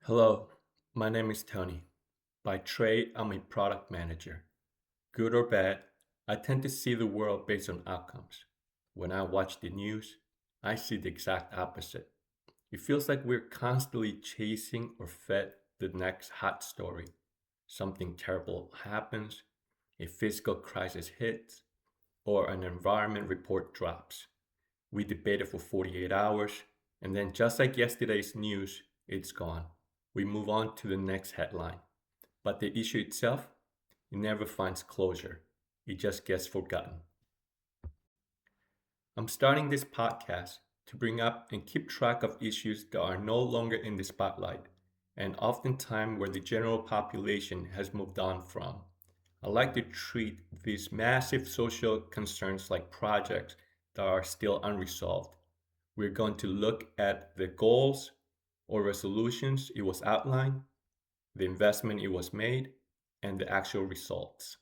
Hello, my name is Tony. By trade, I'm a product manager. Good or bad, I tend to see the world based on outcomes. When I watch the news, I see the exact opposite. It feels like we're constantly chasing or fed the next hot story. Something terrible happens, a physical crisis hits, or an environment report drops. We debate it for 48 hours, and then just like yesterday's news, it's gone. We move on to the next headline. But the issue itself, it never finds closure. It just gets forgotten. I'm starting this podcast to bring up and keep track of issues that are no longer in the spotlight, and oftentimes where the general population has moved on from. I like to treat these massive social concerns like projects that are still unresolved. We're going to look at the goals or resolutions it was outlined, the investment it was made, and the actual results.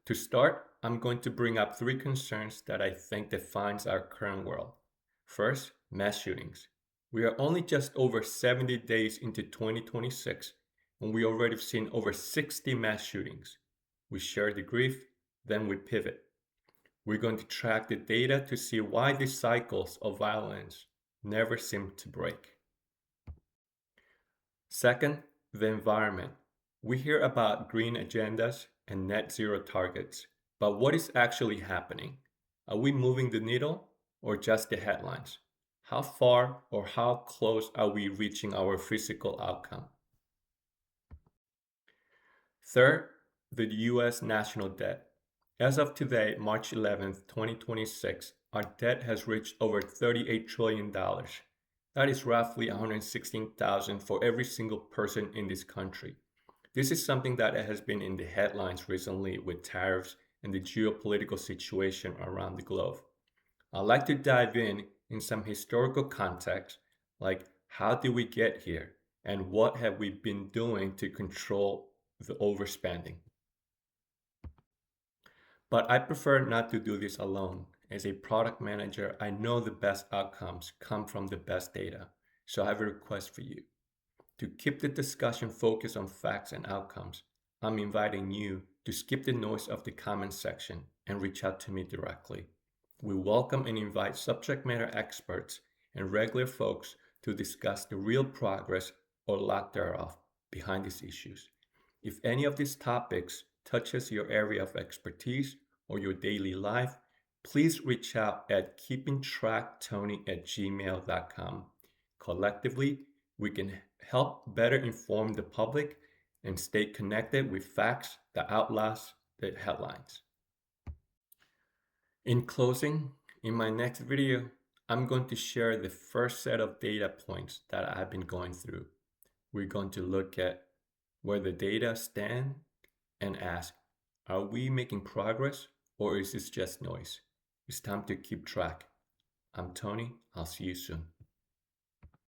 To start, I'm going to bring up three concerns that I think defines our current world. First, mass shootings. We are only just over 70 days into 2026, and we already have seen over 60 mass shootings. We share the grief, then we pivot. We're going to track the data to see why these cycles of violence never seem to break. Second, the environment. We hear about green agendas and net zero targets, but what is actually happening? Are we moving the needle or just the headlines? How far or how close are we reaching our physical outcome? Third, the US national debt. As of today, March 11th, 2026, our debt has reached over $38 trillion. That is roughly 116,000 for every single person in this country. This is something that has been in the headlines recently with tariffs and the geopolitical situation around the globe. I'd like to dive in some historical context, like how did we get here and what have we been doing to control the overspending. But I prefer not to do this alone. As a product manager, I know the best outcomes come from the best data. So I have a request for you. To keep the discussion focused on facts and outcomes, I'm inviting you to skip the noise of the comment section and reach out to me directly. We welcome and invite subject matter experts and regular folks to discuss the real progress or lack thereof behind these issues. If any of these topics touches your area of expertise or your daily life, please reach out at keepingtracktony@gmail.com. Collectively, we can help better inform the public and stay connected with facts that outlast the headlines. In closing, in my next video, I'm going to share the first set of data points that I've been going through. We're going to look at where the data stand and ask, are we making progress or is this just noise? It's time to keep track. I'm Tony. I'll see you soon.